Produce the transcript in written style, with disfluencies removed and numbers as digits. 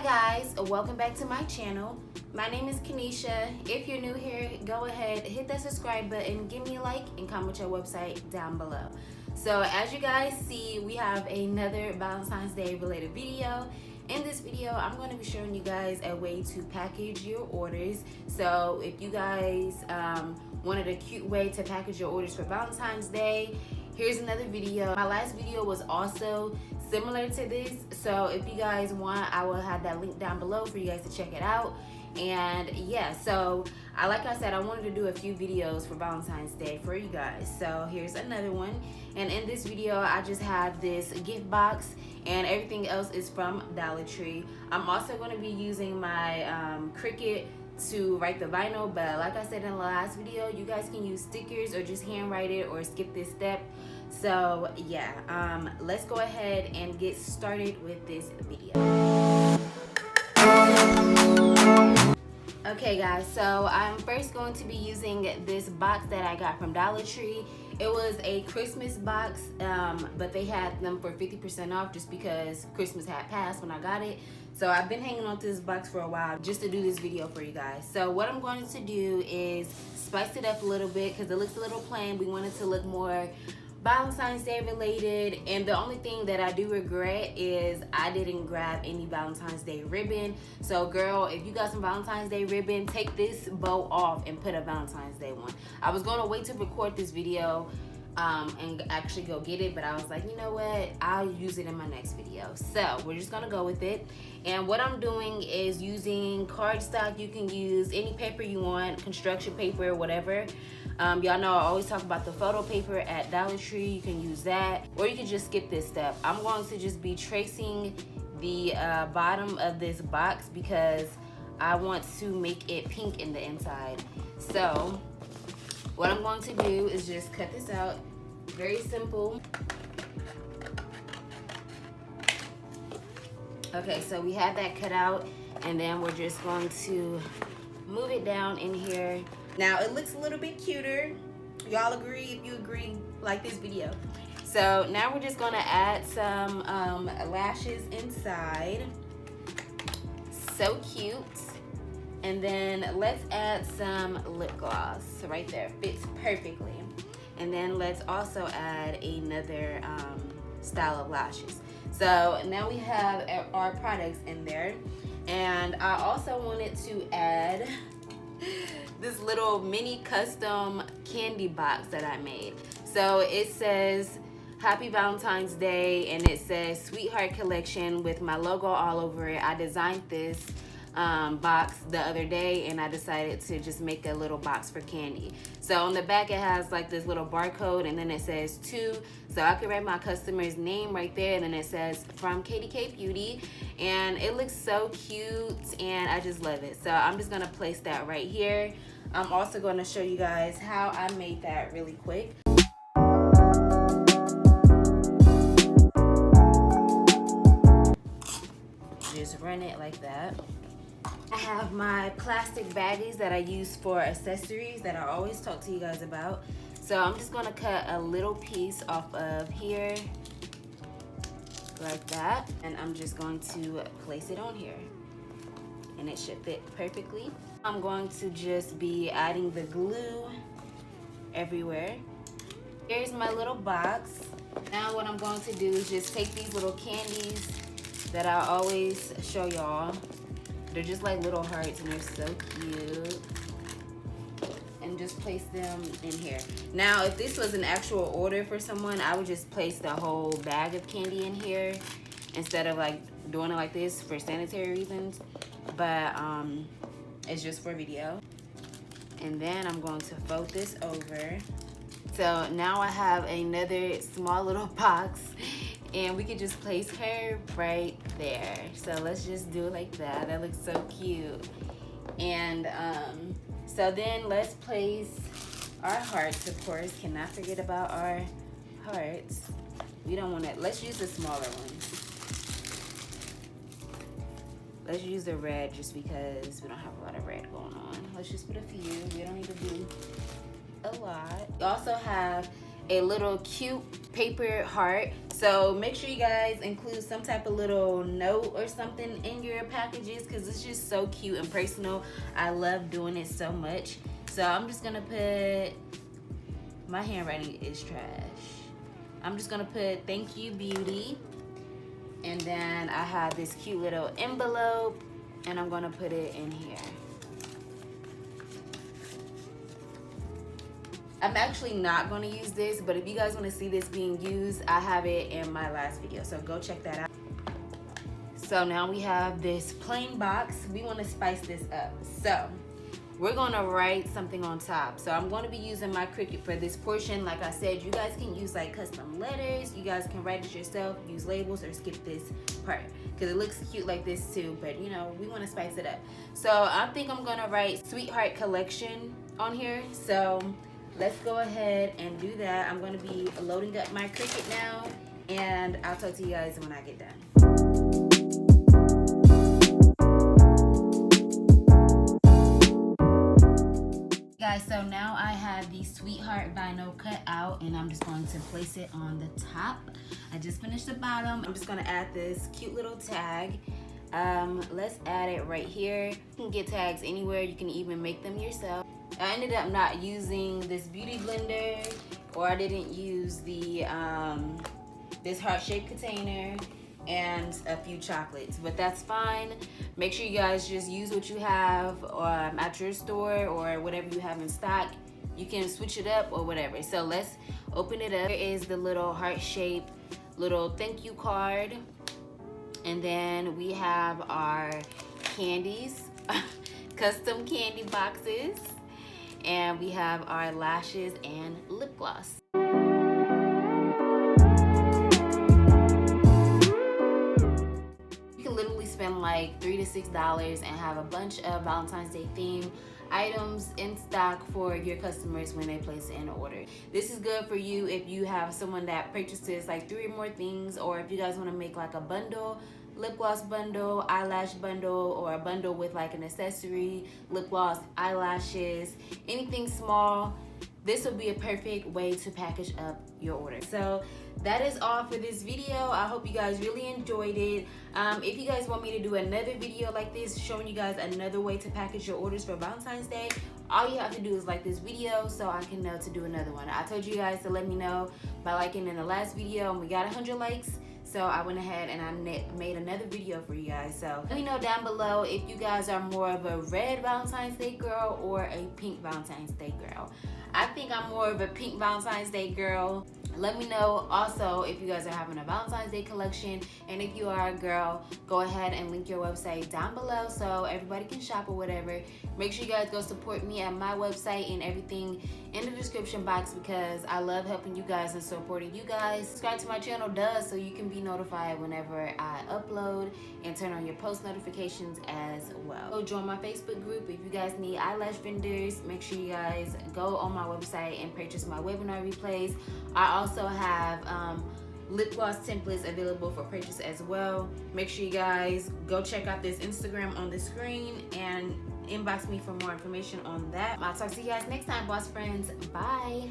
Hi guys, welcome back to my channel. My name is Kenisha. If you're new here, go ahead, hit that subscribe button, give me a like, and comment your website down below. So as you guys see, we have another Valentine's Day related video. In this video, I'm going to be showing you guys a way to package your orders. So if you guys wanted a cute way to package your orders for Valentine's Day, here's another video. My last video was also similar to this, so if you guys want, I will have that link down below for you guys to check it out. And yeah, so like I said, I wanted to do a few videos for Valentine's Day for you guys. So here's another one, and in this video I just have this gift box and everything else is from Dollar Tree. I'm also going to be using my Cricut to write the vinyl, but like I said in the last video, you guys can use stickers or just handwrite it or skip this step. So yeah, let's go ahead and get started with this video. Okay guys, so I'm first going to be using this box that I got from Dollar Tree. It was a Christmas box, but they had them for 50% off just because Christmas had passed when I got it. So I've been hanging on to this box for a while just to do this video for you guys. So what I'm going to do is spice it up a little bit because it looks a little plain. We want it to look more Valentine's Day related, and the only thing that I do regret is I didn't grab any Valentine's Day ribbon. So girl, if you got some Valentine's Day ribbon, take this bow off and put a Valentine's Day one. I was going to wait to record this video and actually go get it, but I was like, you know what, I'll use it in my next video. So we're just gonna go with it, and what I'm doing is using cardstock. You can use any paper you want, construction paper, whatever. Y'all know I always talk about the photo paper at Dollar Tree. You can use that, or you can just skip this step. I'm going to just be tracing the bottom of this box because I want to make it pink in the inside. So what I'm going to do is just cut this out. Very simple. Okay, so we have that cut out, and then we're just going to move it down in here. Now it looks a little bit cuter. Y'all agree? If you agree, like this video. So now we're just gonna add some lashes inside. So cute. And then let's add some lip gloss right there. Fits perfectly. And then let's also add another style of lashes. So now we have our products in there, and I also wanted to add this little mini custom candy box that I made. So it says Happy Valentine's Day, and it says Sweetheart Collection with my logo all over it. I designed this box the other day, and I decided to just make a little box for candy. So on the back it has like this little barcode, and then it says to, so I can write my customer's name right there, and then it says from KDK Beauty, and it looks so cute and I just love it. So I'm just gonna place that right here. I'm also going to show you guys how I made that really quick. Just run it like that. I have my plastic baggies that I use for accessories that I always talk to you guys about. So I'm just gonna cut a little piece off of here like that, and I'm just going to place it on here, and it should fit perfectly. I'm going to just be adding the glue everywhere. Here's my little box. Now what I'm going to do is just take these little candies that I always show y'all. They're just like little hearts, and they're so cute. And just place them in here. Now, if this was an actual order for someone, I would just place the whole bag of candy in here instead of like doing it like this for sanitary reasons. But it's just for video. And then I'm going to fold this over. So now I have another small little box, and we could just place her right there. So let's just do it like that. That looks so cute. And so then let's place our hearts, of course. Cannot forget about our hearts. We don't want to, let's use the smaller ones. Let's use the red just because we don't have a lot of red going on. Let's just put a few. We don't need to do a lot. We also have a little cute paper heart. So make sure you guys include some type of little note or something in your packages, because it's just so cute and personal. I love doing it so much. So I'm just gonna put, my handwriting is trash. I'm just gonna put thank you beauty, and then I have this cute little envelope, and I'm gonna put it in here. I'm actually not going to use this, but if you guys want to see this being used, I have it in my last video, so go check that out. So now we have this plain box. We want to spice this up. So we're going to write something on top. So I'm going to be using my Cricut for this portion. Like I said, you guys can use like custom letters. You guys can write it yourself, use labels, or skip this part because it looks cute like this too, but you know, we want to spice it up. So I think I'm going to write Sweetheart Collection on here. So let's go ahead and do that. I'm going to be loading up my Cricut now, and I'll talk to you guys when I get done. Guys, so now I have the Sweetheart vinyl cut out, and I'm just going to place it on the top. I just finished the bottom. I'm just going to add this cute little tag. Let's add it right here. You can get tags anywhere. You can even make them yourself. I ended up not using this beauty blender, or I didn't use the this heart-shaped container and a few chocolates, but that's fine. Make sure you guys just use what you have at your store or whatever you have in stock. You can switch it up or whatever. So let's open it up. Here is the little heart-shaped little thank you card, and then we have our candies, custom candy boxes. And we have our lashes and lip gloss. You can literally spend like $3 to $6 and have a bunch of Valentine's Day theme items in stock for your customers when they place an order. This is good for you if you have someone that purchases like 3 or more things, or if you guys want to make like a bundle, lip gloss bundle, eyelash bundle, or a bundle with like an accessory, lip gloss, eyelashes, anything small. This will be a perfect way to package up your order. So that is all for this video. I hope you guys really enjoyed it. If you guys want me to do another video like this, showing you guys another way to package your orders for Valentine's Day, all you have to do is like this video so I can know to do another one. I told you guys to let me know by liking in the last video, and we got 100 likes. So I went ahead and I made another video for you guys. So let me know down below if you guys are more of a red Valentine's Day girl or a pink Valentine's Day girl. I think I'm more of a pink Valentine's Day girl. Let me know also if you guys are having a Valentine's Day collection, and if you are a girl, go ahead and link your website down below so everybody can shop or whatever. Make sure you guys go support me at my website and everything in the description box, because I love helping you guys and supporting you guys. Subscribe to my channel so you can be notified whenever I upload, and turn on your post notifications as well. So join my Facebook group if you guys need eyelash vendors. Make sure you guys go on my website and purchase my webinar replays. I also have lip gloss templates available for purchase as well. Make sure you guys go check out this Instagram on the screen and inbox me for more information on that. I'll talk to you guys next time, boss friends. Bye.